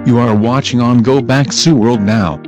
You are watching on Go Back Sue World Now.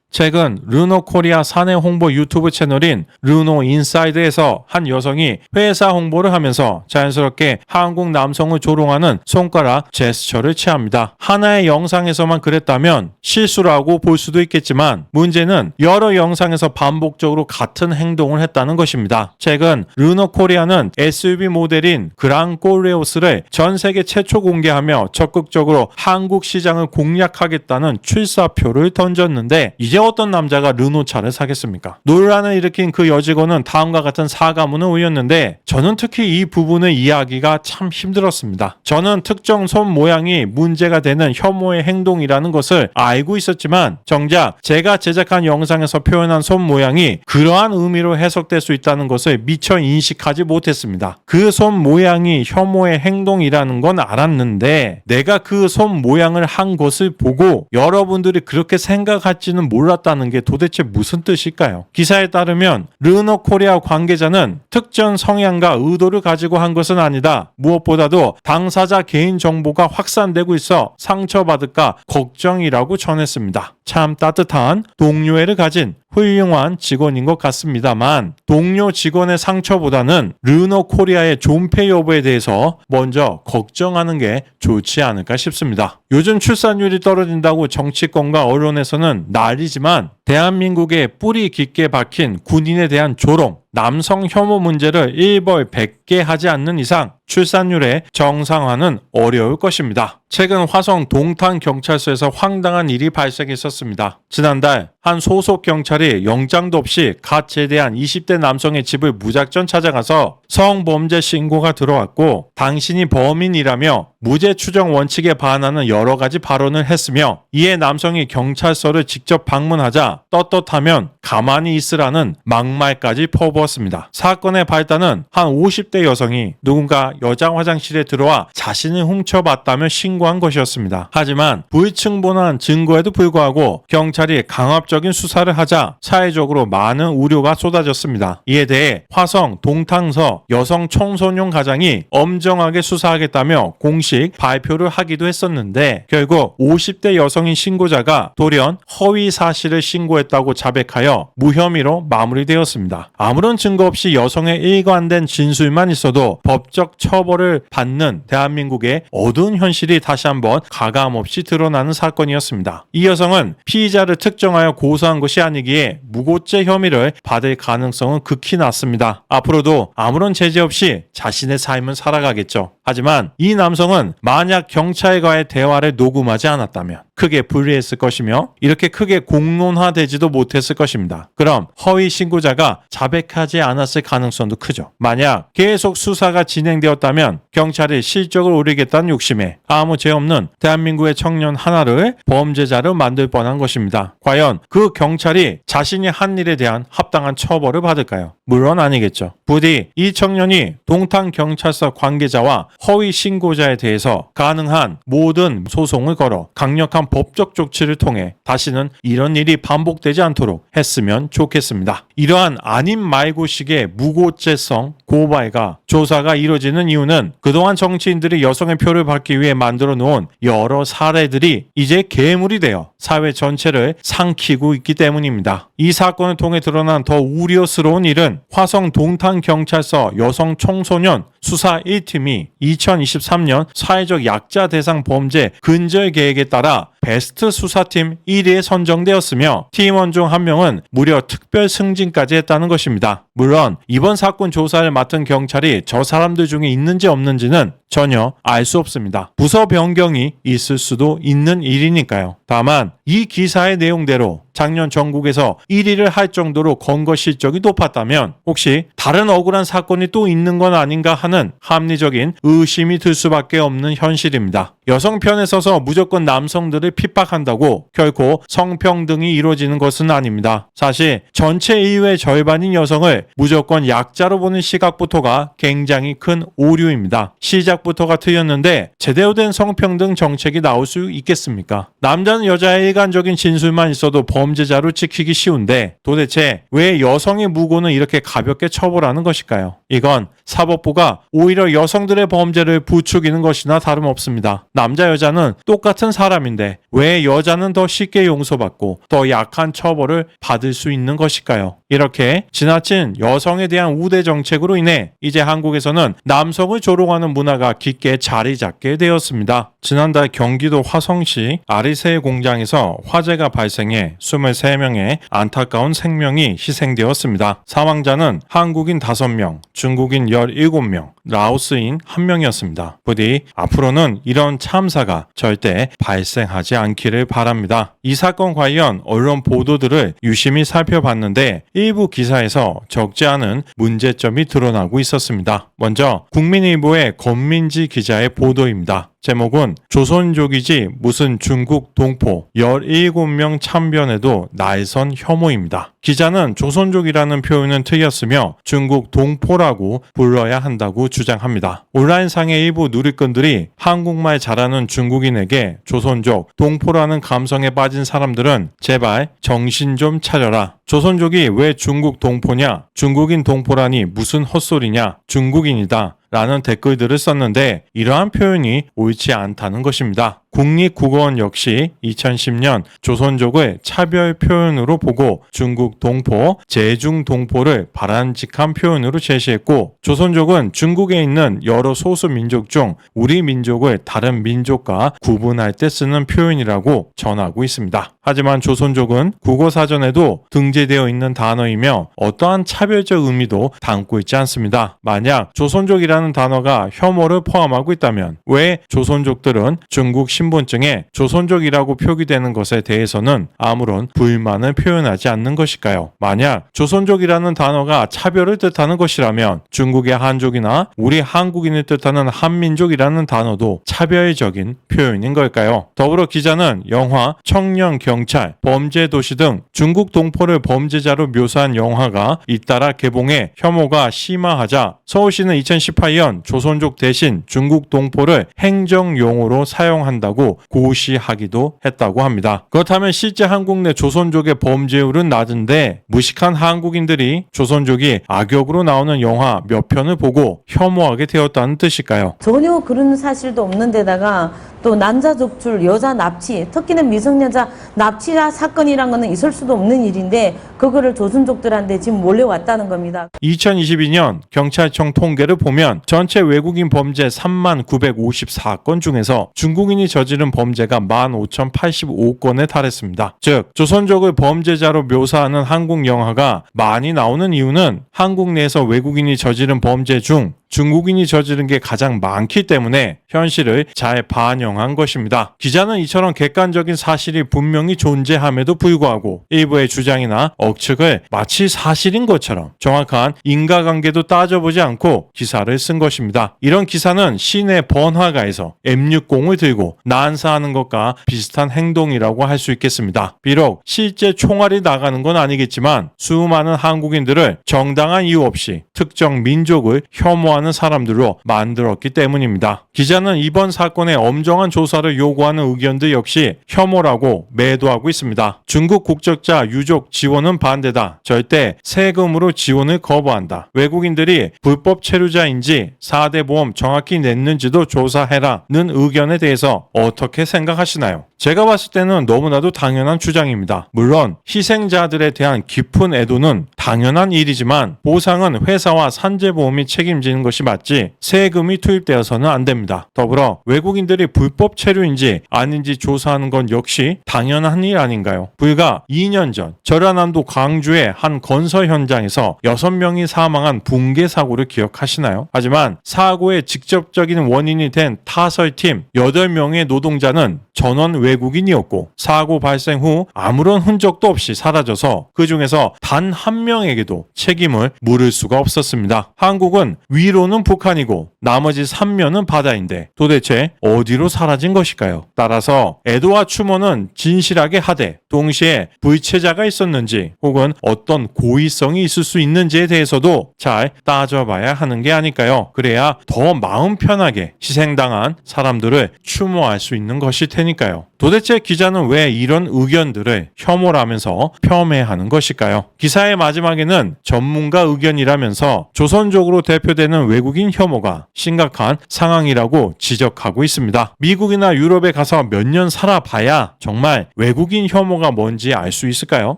최근 르노코리아 사내 홍보 유튜브 채널인 르노인사이드에서 한 여성이 회사 홍보를 하면서 자연스럽게 한국 남성을 조롱하는 손가락 제스처를 취합니다. 하나의 영상에서만 그랬다면 실수라고 볼 수도 있겠지만 문제는 여러 영상에서 반복적으로 같은 행동을 했다는 것입니다. 최근 르노코리아는 SUV 모델인 그랑꼬레오스를 전 세계 최초 공개하며 적극적으로 한국 시장을 공략하겠다는 출사표를 던졌는데 이제 어떤 남자가 르노차를 사겠습니까? 논란을 일으킨 그 여직원은 다음과 같은 사과문을 올렸는데 저는 특히 이 부분의 이해하기가 참 힘들었습니다. 저는 특정 손 모양이 문제가 되는 혐오의 행동이라는 것을 알고 있었지만 정작 제가 제작한 영상에서 표현한 손 모양이 그러한 의미로 해석될 수 있다는 것을 미처 인식하지 못했습니다. 그 손 모양이 혐오의 행동이라는 건 알았는데 내가 그 손 모양을 한 것을 보고 여러분들이 그렇게 생각할지는 몰랐다는 게 도대체 무슨 뜻일까요? 기사에 따르면 르노코리아 관계자는 특정 성향과 의도를 가지고 한 것은 아니다. 무엇보다도 당사자 개인정보가 확산되고 있어 상처받을까 걱정이라고 전했습니다. 참 따뜻한 동료애를 가진 훌륭한 직원인 것 같습니다만 동료 직원의 상처보다는 르노코리아의 존폐 여부에 대해서 먼저 걱정하는 게 좋지 않을까 싶습니다. 요즘 출산율이 떨어진다고 정치권과 언론에서는 난리지만 대한민국에 뿌리 깊게 박힌 군인에 대한 조롱, 남성 혐오 문제를 일벌백계 하지 않는 이상 출산율의 정상화는 어려울 것입니다. 최근 화성 동탄경찰서에서 황당한 일이 발생했었습니다. 지난달 한 소속 경찰이 영장도 없이 갓 제대한 20대 남성의 집을 무작정 찾아가서 성범죄 신고가 들어왔고 당신이 범인이라며 무죄 추정 원칙에 반하는 여러 가지 발언을 했으며 이에 남성이 경찰서를 직접 방문하자 떳떳하면 가만히 있으라는 막말까지 퍼부었습니다. 사건의 발단은 한 50대 여성이 누군가 여자 화장실에 들어와 자신을 훔쳐봤다며 신고한 것이었습니다. 하지만 불충분한 증거에도 불구하고 경찰이 강압적인 수사를 하자 사회적으로 많은 우려가 쏟아졌습니다. 이에 대해 화성 동탄서 여성 청소년 가장이 엄정하게 수사하겠다며 공식 발표를 하기도 했었는데 결국 50대 여성인 신고자가 돌연 허위 사실을 신고했다고 자백하여 무혐의로 마무리되었습니다. 아무런 증거 없이 여성의 일관된 진술만 있어도 법적 처벌을 받는 대한민국의 어두운 현실이 다시 한번 가감없이 드러나는 사건이었습니다. 이 여성은 피의자를 특정하여 고소한 것이 아니기에 무고죄 혐의를 받을 가능성은 극히 낮습니다. 앞으로도 아무런 제재 없이 자신의 삶을 살아가겠죠. 하지만 이 남성은 만약 경찰과의 대화를 녹음하지 않았다면 크게 불리했을 것이며 이렇게 크게 공론화되지도 못했을 것입니다. 그럼 허위 신고자가 자백하지 않았을 가능성도 크죠. 만약 계속 수사가 진행되었다면 경찰이 실적을 올리겠다는 욕심에 아무 죄 없는 대한민국의 청년 하나를 범죄자로 만들 뻔한 것입니다. 과연 그 경찰이 자신이 한 일에 대한 합당한 처벌을 받을까요? 물론 아니겠죠. 부디 이 청년이 동탄경찰서 관계자와 허위 신고자에 대해서 가능한 모든 소송을 걸어 강력한 법적 조치를 통해 다시는 이런 일이 반복되지 않도록 했으면 좋겠습니다. 이러한 아님 말고식의 무고죄성 고발과 조사가 이루어지는 이유는 그동안 정치인들이 여성의 표를 받기 위해 만들어 놓은 여러 사례들이 이제 괴물이 되어 사회 전체를 삼키고 있기 때문입니다. 이 사건을 통해 드러난 더 우려스러운 일은 화성 동탄경찰서 여성 청소년 수사 1팀이 2023년 사회적 약자 대상 범죄 근절 계획에 따라 베스트 수사팀 1위에 선정되었으며 팀원 중 한 명은 무려 특별 승진까지 했다는 것입니다. 물론 이번 사건 조사를 맡은 경찰이 저 사람들 중에 있는지 없는지는 전혀 알 수 없습니다. 부서 변경이 있을 수도 있는 일이니까요. 다만 이 기사의 내용대로 작년 전국에서 1위를 할 정도로 검거 실적이 높았다면 혹시 다른 억울한 사건이 또 있는 건 아닌가 하는 합리적인 의심이 들 수밖에 없는 현실입니다. 여성 편에 서서 무조건 남성들을 핍박한다고 결코 성평등이 이루어지는 것은 아닙니다. 사실 전체 인류의 절반인 여성을 무조건 약자로 보는 시각부터가 굉장히 큰 오류입니다. 시작부터가 틀렸는데 제대로 된 성평등 정책이 나올 수 있겠습니까? 남자는 여자의 일관적인 진술만 있어도 범 범죄자로 찍히기 쉬운데 도대체 왜 여성의 무고는 이렇게 가볍게 처벌하는 것일까요? 이건 사법부가 오히려 여성들의 범죄를 부추기는 것이나 다름없습니다. 남자 여자는 똑같은 사람인데 왜 여자는 더 쉽게 용서받고 더 약한 처벌을 받을 수 있는 것일까요? 이렇게 지나친 여성에 대한 우대 정책으로 인해 이제 한국에서는 남성을 조롱하는 문화가 깊게 자리 잡게 되었습니다. 지난달 경기도 화성시 아리세 공장에서 화재가 발생해 23명의 안타까운 생명이 희생되었습니다. 사망자는 한국인 5명, 중국인 17명, 라오스인 1명이었습니다. 부디 앞으로는 이런 참사가 절대 발생하지 않기를 바랍니다. 이 사건 관련 언론 보도들을 유심히 살펴봤는데 일부 기사에서 적지 않은 문제점이 드러나고 있었습니다. 먼저 국민일보의 권민지 기자의 보도입니다. 제목은 조선족이지 무슨 중국 동포 17명 참변에도 날선 혐오입니다. 기자는 조선족이라는 표현은 틀렸으며 중국 동포라고 불러야 한다고 주장합니다. 온라인상의 일부 누리꾼들이 한국말 잘하는 중국인에게 조선족, 동포라는 감성에 빠진 사람들은 제발 정신 좀 차려라. 조선족이 왜 중국 동포냐? 중국인 동포라니 무슨 헛소리냐? 중국인이다. 라는 댓글들을 썼는데 이러한 표현이 옳지 않다는 것입니다. 국립국어원 역시 2010년 조선족을 차별 표현으로 보고 중국 동포, 제중 동포를 바람직한 표현으로 제시했고 조선족은 중국에 있는 여러 소수 민족 중 우리 민족을 다른 민족과 구분할 때 쓰는 표현이라고 전하고 있습니다. 하지만 조선족은 국어사전에도 등재되어 있는 단어이며 어떠한 차별적 의미도 담고 있지 않습니다. 만약 조선족이라는 단어가 혐오를 포함하고 있다면 왜 조선족들은 중국 신분증에 조선족이라고 표기되는 것에 대해서는 아무런 불만을 표현하지 않는 것일까요? 만약 조선족이라는 단어가 차별을 뜻하는 것이라면 중국의 한족이나 우리 한국인을 뜻하는 한민족이라는 단어도 차별적인 표현인 걸까요? 더불어 기자는 영화 청년 경찰, 범죄 도시 등 중국 동포를 범죄자로 묘사한 영화가 잇따라 개봉해 혐오가 심화하자 서울시는 2018년 조선족 대신 중국 동포를 행정용어로 사용한다고 고시하기도 했다고 합니다. 그렇다면 실제 한국 내 조선족의 범죄율은 낮은데 무식한 한국인들이 조선족이 악역으로 나오는 영화 몇 편을 보고 혐오하게 되었다는 뜻일까요? 전혀 그런 사실도 없는 데다가 또 남자 적출, 여자 납치, 특히는 미성년자 납치자 사건이란 거는 있을 수도 없는 일인데 그거를 조선족들한테 지금 몰려왔다는 겁니다. 2022년 경찰청 통계를 보면 전체 외국인 범죄 3954건 중에서 중국인이 저지른 범죄가 15,085건에 달했습니다. 즉 조선족을 범죄자로 묘사하는 한국 영화가 많이 나오는 이유는 한국 내에서 외국인이 저지른 범죄 중 중국인이 저지른 게 가장 많기 때문에 현실을 잘 반영한 것입니다. 기자는 이처럼 객관적인 사실이 분명히 존재함에도 불구하고 일부의 주장이나 억측을 마치 사실인 것처럼 정확한 인과관계도 따져보지 않고 기사를 쓴 것입니다. 이런 기사는 시내 번화가에서 M60을 들고 난사하는 것과 비슷한 행동이라고 할 수 있겠습니다. 비록 실제 총알이 나가는 건 아니겠지만 수많은 한국인들을 정당한 이유 없이 특정 민족을 혐오하는 사람들로 만들었기 때문입니다. 기자는 이번 사건의 엄정한 조사를 요구하는 의견들 역시 혐오라고 매도하고 있습니다. 중국 국적자 유족 지원은 반대다. 절대 세금으로 지원을 거부한다. 외국인들이 불법 체류자인지 4대 보험 정확히 냈는지도 조사해라는 의견에 대해서 어떻게 생각하시나요? 제가 봤을 때는 너무나도 당연한 주장입니다. 물론 희생자들에 대한 깊은 애도는 당연한 일이지만 보상은 회사와 산재보험이 책임지는 것이 맞지 세금이 투입되어서는 안 됩니다. 더불어 외국인들이 불법 체류인지 아닌지 조사하는 건 역시 당연한 일 아닌가요? 불과 2년 전 전라남도 광주의 한 건설 현장에서 6명이 사망한 붕괴 사고를 기억하시나요? 하지만 사고의 직접적인 원인이 된 타설팀 8명의 노동자는 전원 외국인이었고 사고 발생 후 아무런 흔적도 없이 사라져서 그 중에서 단 한 명에게도 책임을 물을 수가 없었습니다. 한국은 위로는 북한이고 나머지 3면은 바다인데 도대체 어디로 사라진 것일까요? 따라서 애도와 추모는 진실하게 하되 동시에 불체자가 있었는지 혹은 어떤 고의성이 있을 수 있는지에 대해서도 잘 따져봐야 하는 게 아닐까요? 그래야 더 마음 편하게 희생당한 사람들을 추모할 수 있는 것일 테니까요. 도대체 기자는 왜 이런 의견들을 혐오라면서 폄훼하는 것일까요? 기사의 마지막에는 전문가 의견이라면서 조선족으로 대표되는 외국인 혐오가 심각한 상황이라고 지적하고 있습니다. 미국이나 유럽에 가서 몇 년 살아봐야 정말 외국인 혐오가 뭔지 알 수 있을까요?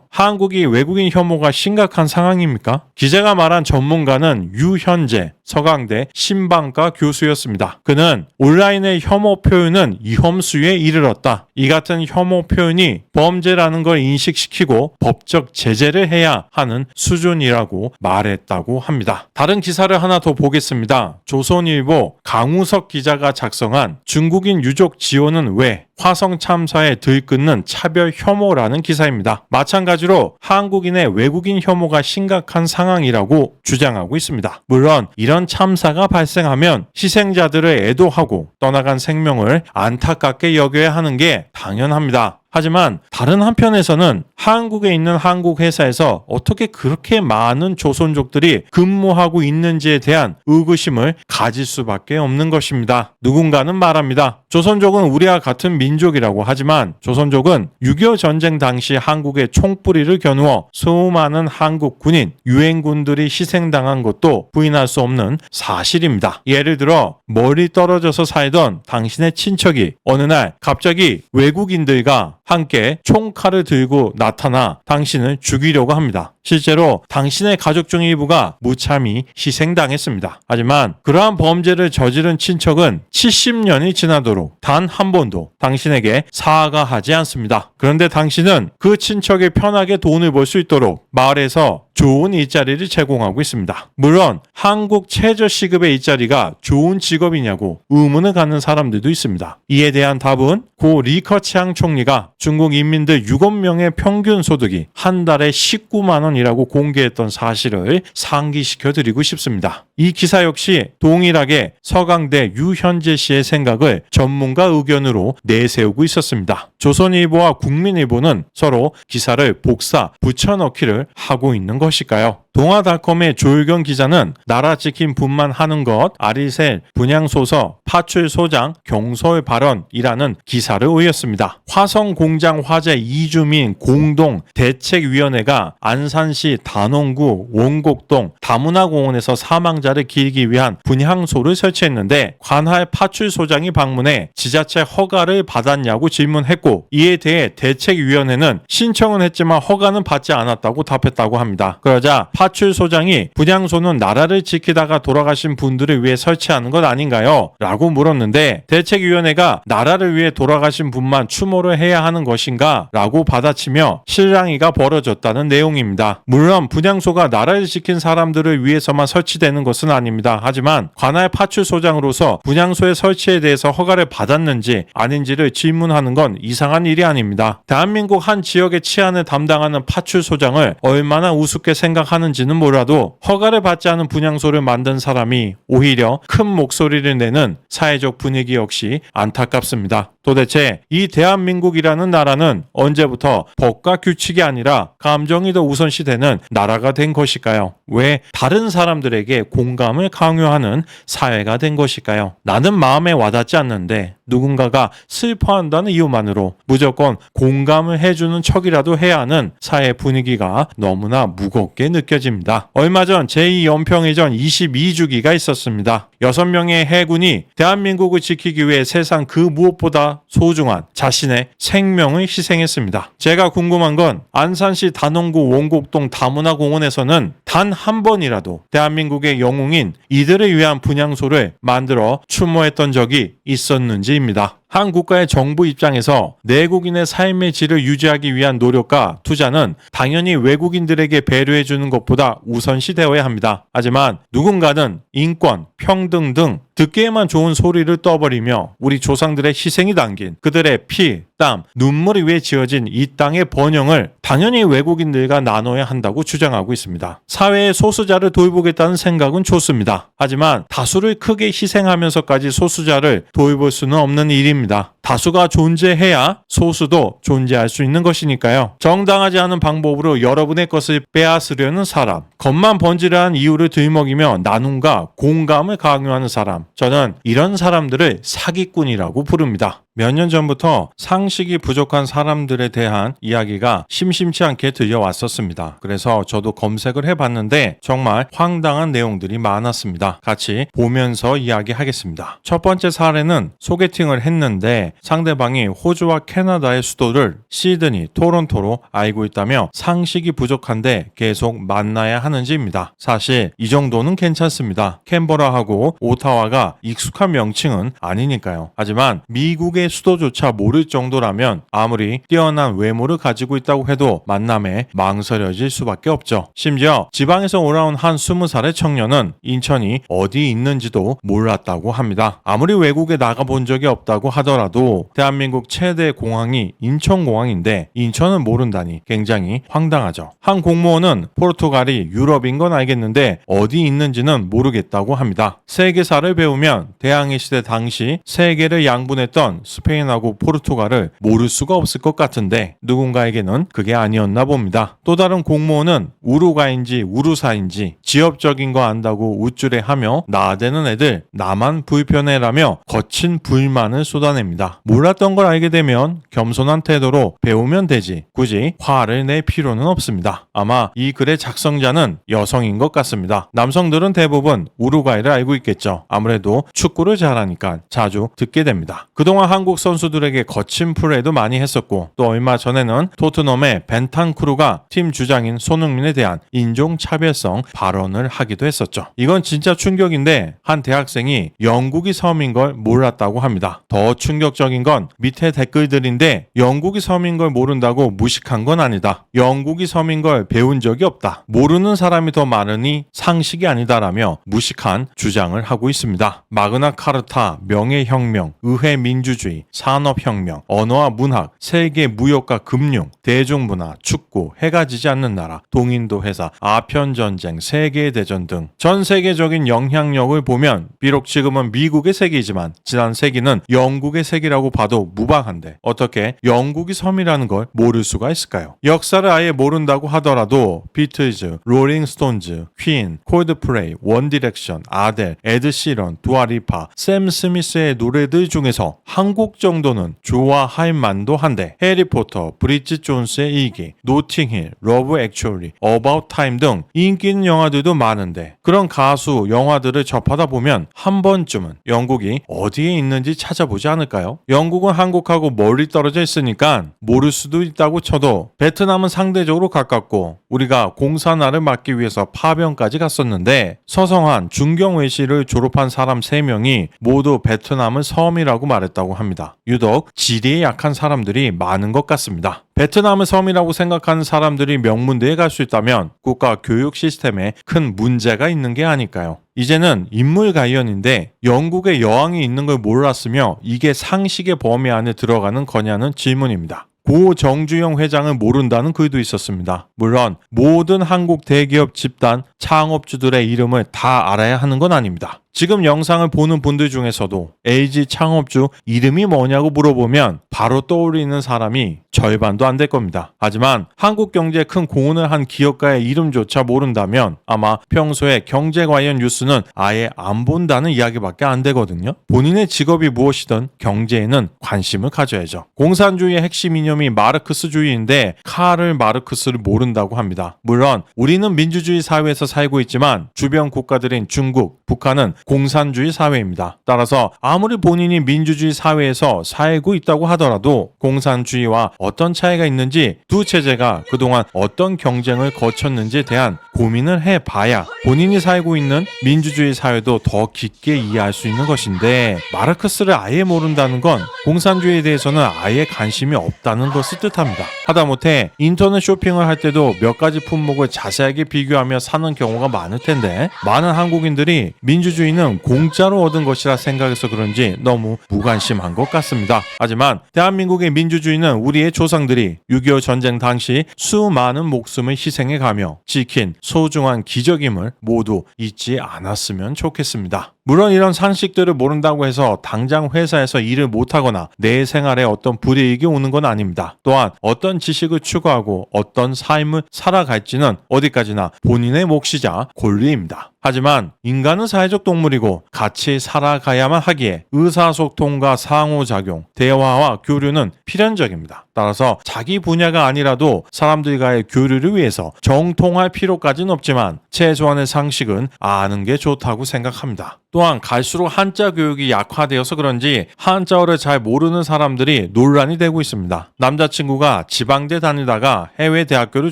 한국이 외국인 혐오가 심각한 상황입니까? 기자가 말한 전문가는 유현재 서강대 신방과 교수였습니다. 그는 온라인의 혐오 표현은 위험수에 이르렀다. 이 같은 혐오 표현이 범죄라는 걸 인식시키고 법적 제재를 해야 하는 수준이라고 말했다고 합니다. 다른 기사를 하나 더 보겠습니다. 조선일보 강우석 기자가 작성한 중국인 유족 지원은 왜 화성 참사에 들끓는 차별 혐오라는 기사입니다. 마찬가지로 한국인의 외국인 혐오가 심각한 상황이라고 주장하고 있습니다. 물론 이런 참사가 발생하면 희생자들을 애도하고 떠나간 생명을 안타깝게 여겨야 하는 게 당연합니다. 하지만 다른 한편에서는 한국에 있는 한국 회사에서 어떻게 그렇게 많은 조선족들이 근무하고 있는지에 대한 의구심을 가질 수밖에 없는 것입니다. 누군가는 말합니다. 조선족은 우리와 같은 민족이라고 하지만 조선족은 6.25 전쟁 당시 한국의 총뿌리를 겨누어 수많은 한국 군인, 유엔군들이 희생당한 것도 부인할 수 없는 사실입니다. 예를 들어 멀리 떨어져서 살던 당신의 친척이 어느 날 갑자기 외국인들과 함께 총칼을 들고 나타나 당신을 죽이려고 합니다. 실제로 당신의 가족 중 일부가 무참히 희생당했습니다. 하지만 그러한 범죄를 저지른 친척은 70년이 지나도록 단 한 번도 당신에게 사과하지 않습니다. 그런데 당신은 그 친척이 편하게 돈을 벌 수 있도록 마을에서 좋은 일자리를 제공하고 있습니다. 물론 한국 최저시급의 일자리가 좋은 직업이냐고 의문을 갖는 사람들도 있습니다. 이에 대한 답은 고 리커치앙 총리가 중국 인민들 6억 명의 평균 소득이 한 달에 19만 원이라고 공개했던 사실을 상기시켜 드리고 싶습니다. 이 기사 역시 동일하게 서강대 유현재 씨의 생각을 전문가 의견으로 내세우고 있었습니다. 조선일보와 국민일보는 서로 기사를 복사, 붙여넣기를 하고 있는 것일까요? 동아닷컴의 조일경 기자는 나라 지킴 분만 하는 것, 아리셀, 분향소서, 파출소장, 경솔 발언이라는 기사를 올렸습니다. 화성공장 화재 이주민 공동 대책위원회가 안산시 단원구 원곡동 다문화공원에서 사망자를 기리기 위한 분향소를 설치했는데 관할 파출소장이 방문해 지자체 허가를 받았냐고 질문했고 이에 대해 대책위원회는 신청은 했지만 허가는 받지 않았다고 답했다고 합니다. 그러자 파출소장이 분향소는 나라를 지키다가 돌아가신 분들을 위해 설치하는 것 아닌가요? 라고 물었는데 대책위원회가 나라를 위해 돌아가신 분만 추모를 해야 하는 것인가? 라고 받아치며 실랑이가 벌어졌다는 내용입니다. 물론 분향소가 나라를 지킨 사람들을 위해서만 설치되는 것은 아닙니다. 하지만 관할 파출소장으로서 분향소의 설치에 대해서 허가를 받았는지 아닌지를 질문하는 건 이상한 일이 아닙니다. 대한민국 한 지역의 치안을 담당하는 파출소장을 얼마나 우습게 생각하는지는 몰라도 허가를 받지 않은 분향소를 만든 사람이 오히려 큰 목소리를 내는 사회적 분위기 역시 안타깝습니다. 도대체 이 대한민국이라는 나라는 언제부터 법과 규칙이 아니라 감정이 더 우선시되는 나라가 된 것일까요? 왜 다른 사람들에게 공감을 강요하는 사회가 된 것일까요? 나는 마음에 와닿지 않는데 누군가가 슬퍼한다는 이유만으로 무조건 공감을 해주는 척이라도 해야 하는 사회 분위기가 너무나 무겁게 느껴집니다. 얼마 전 제2연평해전 22주기가 있었습니다. 6명의 해군이 대한민국을 지키기 위해 세상 그 무엇보다 소중한 자신의 생명을 희생했습니다. 제가 궁금한 건 안산시 단원구 원곡동 다문화공원에서는 단 한 번이라도 대한민국의 영웅인 이들을 위한 분향소를 만들어 추모했던 적이 있었는지입니다. 한 국가의 정부 입장에서 내국인의 삶의 질을 유지하기 위한 노력과 투자는 당연히 외국인들에게 배려해주는 것보다 우선시되어야 합니다. 하지만 누군가는 인권, 평등 등 듣기에만 좋은 소리를 떠버리며 우리 조상들의 희생이 담긴 그들의 피, 땀, 눈물을 위해 지어진 이 땅의 번영을 당연히 외국인들과 나눠야 한다고 주장하고 있습니다. 사회의 소수자를 돌보겠다는 생각은 좋습니다. 하지만 다수를 크게 희생하면서까지 소수자를 돌볼 수는 없는 일입니다. 다수가 존재해야 소수도 존재할 수 있는 것이니까요. 정당하지 않은 방법으로 여러분의 것을 빼앗으려는 사람, 겉만 번지르한 이유를 들먹이며 나눔과 공감을 강요하는 사람, 저는 이런 사람들을 사기꾼이라고 부릅니다. 몇 년 전부터 상식이 부족한 사람들에 대한 이야기가 심심치 않게 들려왔었습니다. 그래서 저도 검색을 해봤는데 정말 황당한 내용들이 많았습니다. 같이 보면서 이야기하겠습니다. 첫 번째 사례는 소개팅을 했는데 상대방이 호주와 캐나다의 수도를 시드니, 토론토로 알고 있다며 상식이 부족한데 계속 만나야 하는지입니다. 사실 이 정도는 괜찮습니다. 캔버라하고 오타와가 익숙한 명칭은 아니니까요. 하지만 미국의 수도조차 모를 정도라면 아무리 뛰어난 외모를 가지고 있다고 해도 만남에 망설여질 수밖에 없죠. 심지어 지방에서 올라온 한 20살의 청년은 인천이 어디 있는지도 몰랐다고 합니다. 아무리 외국에 나가본 적이 없다고 하더라도 대한민국 최대 공항이 인천공항인데 인천은 모른다니 굉장히 황당하죠. 한 공무원은 포르투갈이 유럽인 건 알겠는데 어디 있는지는 모르겠다고 합니다. 세계사를 배우면 대항해 시대 당시 세계를 양분했던 스페인하고 포르투갈을 모를 수가 없을 것 같은데 누군가에게는 그게 아니었나 봅니다. 또 다른 공무원은 우루과인지 우루사인지 지역적인 거 안다고 우쭐해하며 나대는 애들 나만 불편해라며 거친 불만을 쏟아냅니다. 몰랐던 걸 알게 되면 겸손한 태도로 배우면 되지 굳이 화를 낼 필요는 없습니다. 아마 이 글의 작성자는 여성인 것 같습니다. 남성들은 대부분 우루과이를 알고 있겠죠. 아무래도 축구를 잘하니까 자주 듣게 됩니다. 그동안 한국 선수들에게 거친 플레이도 많이 했었고 또 얼마 전에는 토트넘의 벤탄쿠르가 팀 주장인 손흥민에 대한 인종차별성 발언을 하기도 했었죠. 이건 진짜 충격인데 한 대학생이 영국이 섬인 걸 몰랐다고 합니다. 더 충격적인 건 밑에 댓글들인데 영국이 섬인 걸 모른다고 무식한 건 아니다. 영국이 섬인 걸 배운 적이 없다. 모르는 사람이 더 많으니 상식이 아니다라며 무식한 주장을 하고 있습니다. 마그나 카르타, 명예혁명, 의회민주주의, 산업혁명, 언어와 문학, 세계 무역과 금융, 대중문화, 축구, 해가 지지 않는 나라, 동인도 회사, 아편전쟁, 세계대전 등 전 세계적인 영향력을 보면 비록 지금은 미국의 세계이지만 지난 세기는 영국의 세계라고 봐도 무방한데 어떻게 영국이 섬이라는 걸 모를 수가 있을까요? 역사를 아예 모른다고 하더라도 비틀즈, 롤링스톤즈, 퀸, 콜드플레이, 원디렉션, 아델, 에드 시런, 두아리파, 샘 스미스의 노래들 중에서 한 곡 정도는 좋아할 만도 한데 해리포터, 브리짓 존스의 일기, 노팅힐, 러브 액츄얼리, 어바웃 타임 등 인기 있는 영화들도 많은데 그런 가수, 영화들을 접하다 보면 한 번쯤은 영국이 어디에 있는지 찾아보지 않을까요? 영국은 한국하고 멀리 떨어져 있으니까 모를 수도 있다고 쳐도 베트남은 상대적으로 가깝고 우리가 공산화를 막기 위해서 파병까지 갔었는데 서성한 중경외시를 졸업한 사람 3명이 모두 베트남은 섬이라고 말했다고 합니다. 유독 지리에 약한 사람들이 많은 것 같습니다. 베트남을 섬이라고 생각하는 사람들이 명문대에 갈 수 있다면 국가 교육 시스템에 큰 문제가 있는 게 아닐까요? 이제는 인물 관련인데 영국에 여왕이 있는 걸 몰랐으며 이게 상식의 범위 안에 들어가는 거냐는 질문입니다. 고 정주영 회장을 모른다는 글도 있었습니다. 물론 모든 한국 대기업 집단 창업주들의 이름을 다 알아야 하는 건 아닙니다. 지금 영상을 보는 분들 중에서도 LG 창업주 이름이 뭐냐고 물어보면 바로 떠올리는 사람이 절반도 안 될 겁니다. 하지만 한국 경제에 큰 공헌을 한 기업가의 이름조차 모른다면 아마 평소에 경제 관련 뉴스는 아예 안 본다는 이야기밖에 안 되거든요. 본인의 직업이 무엇이든 경제에는 관심을 가져야죠. 공산주의의 핵심 이념이 마르크스주의인데 카를 마르크스를 모른다고 합니다. 물론 우리는 민주주의 사회에서 살고 있지만 주변 국가들인 중국, 북한은 공산주의 사회입니다. 따라서 아무리 본인이 민주주의 사회에서 살고 있다고 하더라도 공산주의와 어떤 차이가 있는지 두 체제가 그동안 어떤 경쟁을 거쳤는지에 대한 고민을 해봐야 본인이 살고 있는 민주주의 사회도 더 깊게 이해할 수 있는 것인데 마르크스를 아예 모른다는 건 공산주의에 대해서는 아예 관심이 없다는 것을 뜻합니다. 하다못해 인터넷 쇼핑을 할 때도 몇 가지 품목을 자세하게 비교하며 사는 경우가 많을 텐데 많은 한국인들이 민주주의는 공짜로 얻은 것이라 생각해서 그런지 너무 무관심한 것 같습니다. 하지만 대한민국의 민주주의는 우리의 조상들이 6.25 전쟁 당시 수많은 목숨을 희생해가며 지킨 소중한 기적임을 모두 잊지 않았으면 좋겠습니다. 물론 이런 상식들을 모른다고 해서 당장 회사에서 일을 못하거나 내 생활에 어떤 불이익이 오는 건 아닙니다. 또한 어떤 지식을 추구하고 어떤 삶을 살아갈지는 어디까지나 본인의 몫이자 권리입니다. 하지만 인간은 사회적 동물이고 같이 살아가야만 하기에 의사소통과 상호작용, 대화와 교류는 필연적입니다. 따라서 자기 분야가 아니라도 사람들과의 교류를 위해서 정통할 필요까지는 없지만 최소한의 상식은 아는 게 좋다고 생각합니다. 또한 갈수록 한자 교육이 약화되어서 그런지 한자어를 잘 모르는 사람들이 논란이 되고 있습니다. 남자친구가 지방대 다니다가 해외 대학교를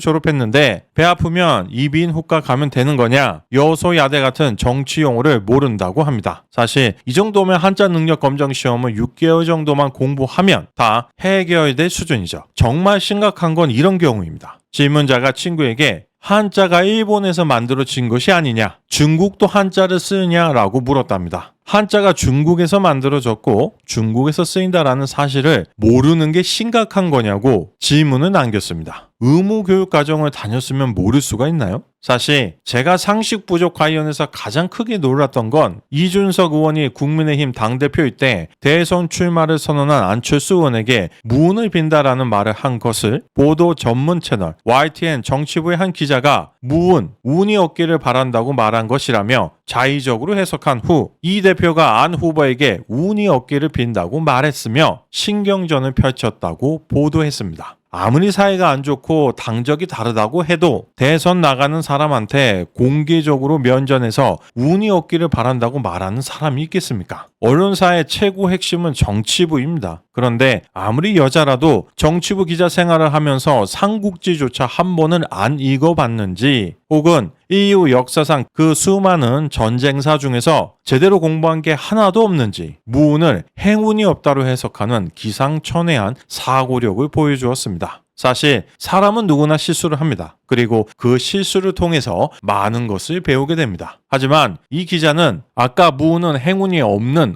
졸업했는데 배 아프면 이비인 후과 가면 되는 거냐, 여소야대 같은 정치 용어를 모른다고 합니다. 사실 이 정도면 한자 능력 검정 시험을 6개월 정도만 공부하면 다 해결될 수준이죠. 정말 심각한 건 이런 경우입니다. 질문자가 친구에게 한자가 일본에서 만들어진 것이 아니냐, 중국도 한자를 쓰느냐라고 물었답니다. 한자가 중국에서 만들어졌고 중국에서 쓰인다라는 사실을 모르는 게 심각한 거냐고 질문을 남겼습니다. 의무교육과정을 다녔으면 모를 수가 있나요? 사실 제가 상식 부족 관련해서 가장 크게 놀랐던 건 이준석 의원이 국민의힘 당대표일 때 대선 출마를 선언한 안철수 의원에게 무운을 빈다라는 말을 한 것을 보도 전문 채널 YTN 정치부의 한 기자가 무운, 운이 없기를 바란다고 말한 것이라며 자의적으로 해석한 후 이 대표가 안 후보에게 운이 없기를 빈다고 말했으며 신경전을 펼쳤다고 보도했습니다. 아무리 사이가 안 좋고 당적이 다르다고 해도 대선 나가는 사람한테 공개적으로 면전에서 운이 없기를 바란다고 말하는 사람이 있겠습니까? 언론사의 최고 핵심은 정치부입니다. 그런데 아무리 여자라도 정치부 기자 생활을 하면서 삼국지조차 한 번은 안 읽어봤는지, 혹은 인류 역사상 그 수많은 전쟁사 중에서 제대로 공부한 게 하나도 없는지 무운을 행운이 없다로 해석하는 기상천외한 사고력을 보여주었습니다. 사실 사람은 누구나 실수를 합니다. 그리고 그 실수를 통해서 많은 것을 배우게 됩니다. 하지만 이 기자는 아까 무는 행운이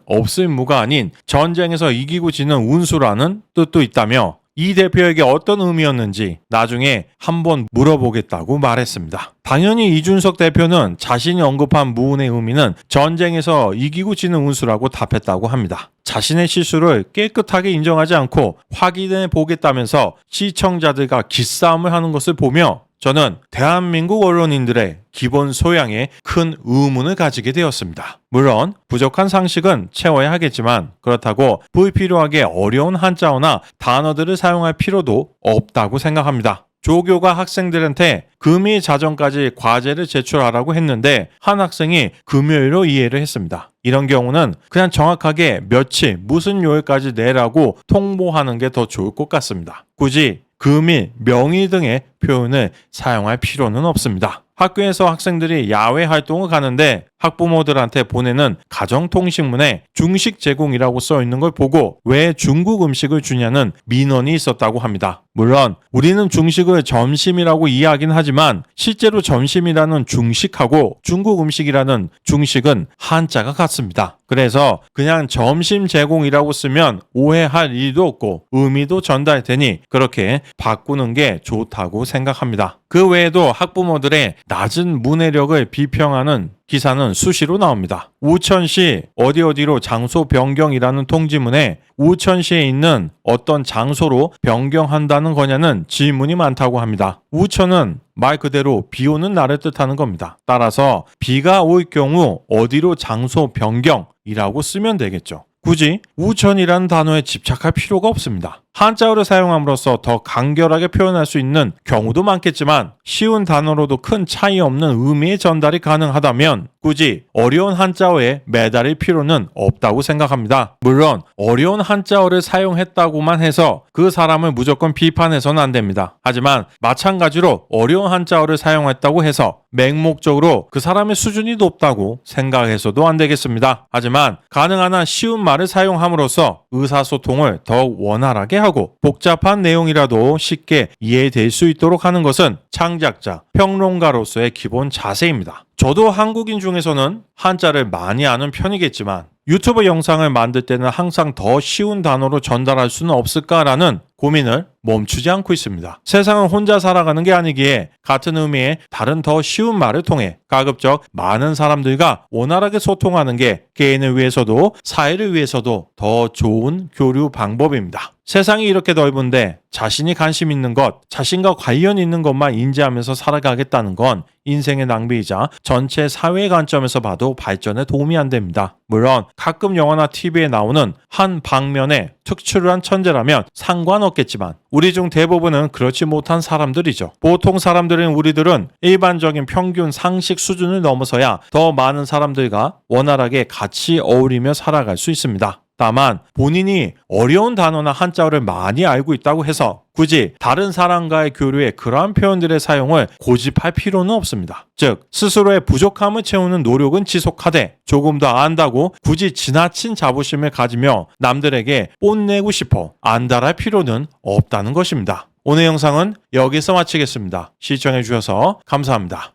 없을 무가 아닌 전쟁에서 이기고 지는 운수라는 뜻도 있다며 이 대표에게 어떤 의미였는지 나중에 한번 물어보겠다고 말했습니다. 당연히 이준석 대표는 자신이 언급한 무운의 의미는 전쟁에서 이기고 지는 운수라고 답했다고 합니다. 자신의 실수를 깨끗하게 인정하지 않고 확인해 보겠다면서 시청자들과 기싸움을 하는 것을 보며 저는 대한민국 언론인들의 기본 소양에 큰 의문을 가지게 되었습니다. 물론 부족한 상식은 채워야 하겠지만 그렇다고 불필요하게 어려운 한자어나 단어들을 사용할 필요도 없다고 생각합니다. 조교가 학생들한테 금일 자정까지 과제를 제출하라고 했는데 한 학생이 금요일로 이해를 했습니다. 이런 경우는 그냥 정확하게 며칠 무슨 요일까지 내라고 통보하는 게 더 좋을 것 같습니다. 굳이 금일, 명의 등의 표현을 사용할 필요는 없습니다. 학교에서 학생들이 야외 활동을 가는데 학부모들한테 보내는 가정통신문에 중식 제공이라고 써 있는 걸 보고 왜 중국 음식을 주냐는 민원이 있었다고 합니다. 물론 우리는 중식을 점심이라고 이해하긴 하지만 실제로 점심이라는 중식하고 중국 음식이라는 중식은 한자가 같습니다. 그래서 그냥 점심 제공이라고 쓰면 오해할 일도 없고 의미도 전달되니 그렇게 바꾸는 게 좋다고 생각합니다. 그 외에도 학부모들의 낮은 문해력을 비평하는 기사는 수시로 나옵니다. 우천시 어디어디로 장소 변경이라는 통지문에 우천시에 있는 어떤 장소로 변경한다는 거냐는 질문이 많다고 합니다. 우천은 말 그대로 비 오는 날을 뜻하는 겁니다. 따라서 비가 올 경우 어디로 장소 변경이라고 쓰면 되겠죠. 굳이 우천이라는 단어에 집착할 필요가 없습니다. 한자어를 사용함으로써 더 간결하게 표현할 수 있는 경우도 많겠지만 쉬운 단어로도 큰 차이 없는 의미의 전달이 가능하다면 굳이 어려운 한자어에 매달릴 필요는 없다고 생각합니다. 물론 어려운 한자어를 사용했다고만 해서 그 사람을 무조건 비판해서는 안 됩니다. 하지만 마찬가지로 어려운 한자어를 사용했다고 해서 맹목적으로 그 사람의 수준이 높다고 생각해서도 안 되겠습니다. 하지만 가능한 한 쉬운 말을 사용함으로써 의사소통을 더욱 원활하게 하고 복잡한 내용이라도 쉽게 이해될 수 있도록 하는 것은 창작자, 평론가로서의 기본 자세입니다. 저도 한국인 중에서는 한자를 많이 아는 편이겠지만 유튜브 영상을 만들 때는 항상 더 쉬운 단어로 전달할 수는 없을까라는 고민을 멈추지 않고 있습니다. 세상은 혼자 살아가는 게 아니기에 같은 의미의 다른 더 쉬운 말을 통해 가급적 많은 사람들과 원활하게 소통하는 게 개인을 위해서도 사회를 위해서도 더 좋은 교류 방법입니다. 세상이 이렇게 넓은데 자신이 관심 있는 것, 자신과 관련 있는 것만 인지하면서 살아가겠다는 건 인생의 낭비이자 전체 사회의 관점에서 봐도 발전에 도움이 안 됩니다. 물론 가끔 영화나 TV에 나오는 한 방면에 특출한 천재라면 상관없겠지만 우리 중 대부분은 그렇지 못한 사람들이죠. 보통 사람들인 우리들은 일반적인 평균 상식 수준을 넘어서야 더 많은 사람들과 원활하게 같이 어울리며 살아갈 수 있습니다. 다만 본인이 어려운 단어나 한자어를 많이 알고 있다고 해서 굳이 다른 사람과의 교류에 그러한 표현들의 사용을 고집할 필요는 없습니다. 즉 스스로의 부족함을 채우는 노력은 지속하되 조금 더 안다고 굳이 지나친 자부심을 가지며 남들에게 뽐내고 싶어 안달할 필요는 없다는 것입니다. 오늘 영상은 여기서 마치겠습니다. 시청해 주셔서 감사합니다.